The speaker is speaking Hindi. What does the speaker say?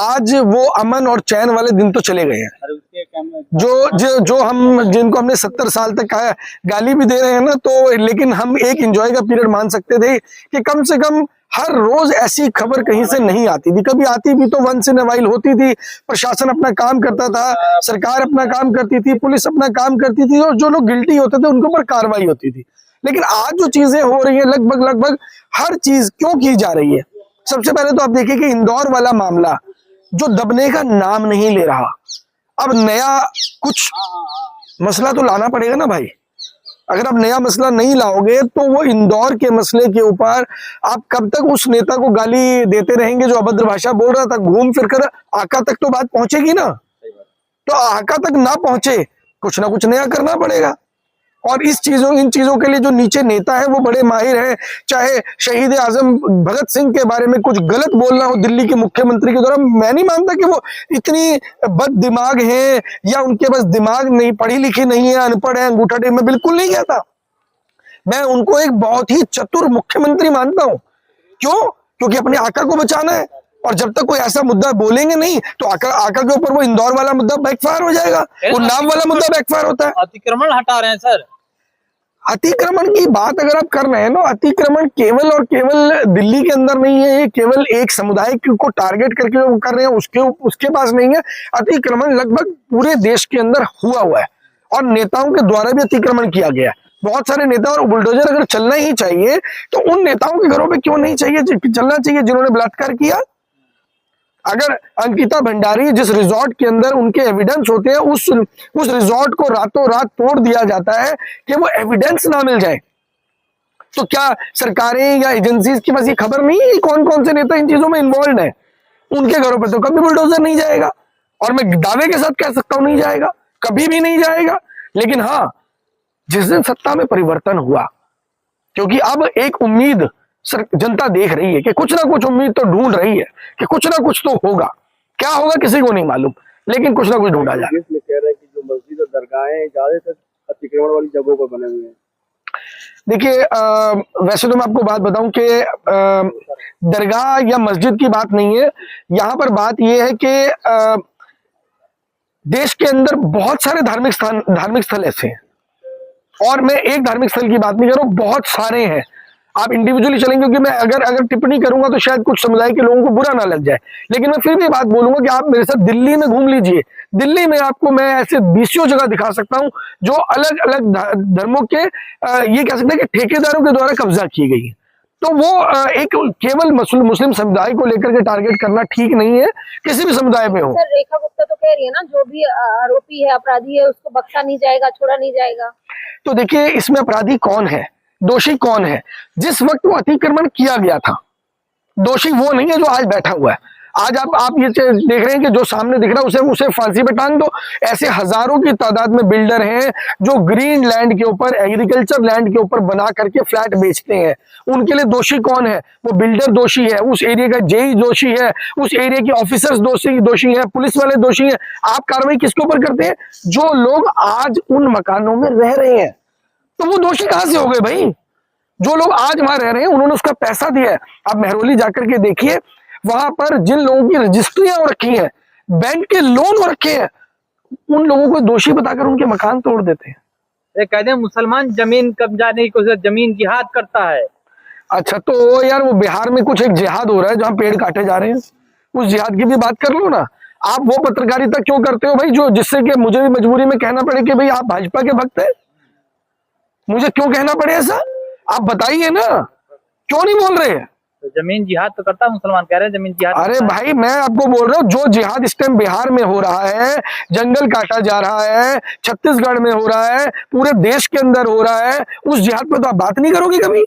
आज वो अमन और चैन वाले दिन तो चले गए हैं। जो हम जिनको हमने 70 साल तक गाली भी दे रहे हैं ना, तो लेकिन हम एक एंजॉय का पीरियड मान सकते थे कि कम से कम हर रोज ऐसी खबर कहीं से नहीं आती थी। कभी आती भी तो वंस इन अ वाइल होती थी। प्रशासन अपना काम करता था, सरकार अपना काम करती थी, पुलिस अपना काम करती थी, और जो लोग गिल्टी होते थे उनके ऊपर कार्रवाई होती थी। लेकिन आज जो चीजें हो रही है, लगभग हर चीज क्यों की जा रही है। सबसे पहले तो आप देखिए कि इंदौर वाला मामला जो दबने का नाम नहीं ले रहा, अब नया कुछ मसला तो लाना पड़ेगा ना भाई। अगर आप नया मसला नहीं लाओगे तो वो इंदौर के मसले के ऊपर आप कब तक उस नेता को गाली देते रहेंगे जो अभद्र भाषा बोल रहा था। घूम फिर कर आका तक तो बात पहुंचेगी ना, तो आका तक ना पहुंचे कुछ ना कुछ नया करना पड़ेगा। और इन चीजों के लिए जो नीचे नेता है वो बड़े माहिर हैं। चाहे शहीद आजम भगत सिंह के बारे में कुछ गलत बोलना हो दिल्ली के मुख्यमंत्री के द्वारा, मैं नहीं मानता कि वो इतनी बद दिमाग है या उनके पास दिमाग नहीं, पढ़ी लिखी नहीं है, अनपढ़ है, अंगूठा टेप, मैं बिल्कुल नहीं कहता। मैं उनको एक बहुत ही चतुर मुख्यमंत्री मानता हूं। क्यों? क्योंकि अपने आका को बचाना है, और जब तक कोई ऐसा मुद्दा बोलेंगे नहीं तो आका के ऊपर वो इंदौर वाला मुद्दा बैकफायर हो जाएगा, वो नाम वाला मुद्दा बैकफायर होता है। अतिक्रमण हटा रहे हैं सर। अतिक्रमण की बात अगर आप कर रहे हैं ना, अतिक्रमण केवल और केवल दिल्ली के अंदर नहीं है, ये केवल एक समुदाय को टारगेट करके वो कर रहे हैं उसके पास नहीं है। अतिक्रमण लगभग पूरे देश के अंदर हुआ है, और नेताओं के द्वारा भी अतिक्रमण किया गया है। बहुत सारे नेता, और बुलडोजर अगर चलना ही चाहिए तो उन नेताओं के घरों पे क्यों नहीं चलना चाहिए जिन्होंने बलात्कार किया। अगर अंकिता भंडारी जिस रिजॉर्ट के अंदर उनके एविडेंस होते हैं, उस रिजॉर्ट को रातों रात तोड़ दिया जाता है कि वो एविडेंस ना मिल जाए, तो क्या सरकारें या एजेंसीज की बस ये खबर नहीं है कौन कौन से नेता इन चीजों में इन्वॉल्व है। उनके घरों पर तो कभी बुलडोजर नहीं जाएगा, और मैं दावे के साथ कह सकता हूं नहीं जाएगा, कभी भी नहीं जाएगा। लेकिन हाँ, जिस दिन सत्ता में परिवर्तन हुआ, क्योंकि अब एक उम्मीद जनता देख रही है कि कुछ ना कुछ उम्मीद तो ढूंढ रही है कि कुछ ना कुछ तो होगा। क्या होगा किसी को नहीं मालूम, लेकिन कुछ ना कुछ ढूंढा जाए। कह रहे हैं कि जो मस्जिद और दरगाहें ज्यादातर अतिक्रमण वाली जगहों पर बने हुए हैं। देखिए, वैसे तो मैं आपको बात बताऊं कि दरगाह या मस्जिद की बात नहीं है यहाँ पर। बात यह है कि देश के अंदर बहुत सारे धार्मिक स्थल ऐसे हैं, और मैं एक धार्मिक स्थल की बात नहीं कर रहा हूं, बहुत सारे हैं। आप इंडिविजुअली चलेंगे, क्योंकि मैं अगर टिप्पणी करूंगा तो शायद कुछ समुदाय के लोगों को बुरा ना लग जाए, लेकिन मैं फिर भी बात बोलूंगा कि आप मेरे साथ दिल्ली में घूम लीजिए। दिल्ली में आपको मैं ऐसे 20 जगह दिखा सकता हूं जो अलग अलग धर्मों के ये कह सकते हैं कि ठेकेदारों के द्वारा कब्जा की गई है। तो वो एक केवल मुस्लिम समुदाय को लेकर के टारगेट करना ठीक नहीं है, किसी भी समुदाय में हो। सर, रेखा गुप्ता तो कह रही है ना, जो भी आरोपी है, अपराधी है, उसको बख्शा नहीं जाएगा, छोड़ा नहीं जाएगा। तो देखिए, इसमें अपराधी कौन है, दोषी कौन है। जिस वक्त वो अतिक्रमण किया गया था, दोषी वो नहीं है जो आज बैठा हुआ है। आज आप ये देख रहे हैं कि जो सामने दिख रहा है उसे फांसी पे टांग दो। ऐसे हजारों की तादाद में बिल्डर हैं जो ग्रीन लैंड के ऊपर, एग्रीकल्चर लैंड के ऊपर बना करके फ्लैट बेचते हैं। उनके लिए दोषी कौन है? वो बिल्डर दोषी है, उस एरिया का जेई दोषी है, उस एरिया की ऑफिसर्स दोषी है, पुलिस वाले दोषी है। आप कार्रवाई किसके ऊपर करते हैं? जो लोग आज उन मकानों में रह रहे हैं। तो वो दोषी कहां से हो गए भाई? जो लोग आज वहां रह रहे हैं उन्होंने उसका पैसा दिया है। आप मेहरौली जाकर के देखिए, वहां पर जिन लोगों की रजिस्ट्रियां हो रखी हैं, बैंक के लोन हो रखे हैं, उन लोगों को दोषी बताकर उनके मकान तोड़ देते हैं। कहते हैं मुसलमान जमीन कब्जाने की कोशिश, जमीन जिहाद करता है। अच्छा, तो यार वो बिहार में कुछ एक जिहाद हो रहा है जहां पेड़ काटे जा रहे हैं, उस जिहाद की भी बात कर लो ना। आप वो पत्रकारिता क्यों करते हो भाई, जो जिससे कि मुझे भी मजबूरी में कहना पड़े कि भाई आप भाजपा के भक्त हैं? मुझे क्यों कहना पड़े ऐसा? आप बताइए ना, क्यों नहीं बोल रहे? तो जमीन जिहाद तो करता है, मुसलमान कह रहे हैं जमीन जिहाद। अरे भाई, मैं आपको बोल रहा हूँ, जो जिहाद इस टाइम बिहार में हो रहा है, जंगल काटा जा रहा है, छत्तीसगढ़ में हो रहा है, पूरे देश के अंदर हो रहा है, उस जिहाद पे तो आप बात नहीं करोगे कभी।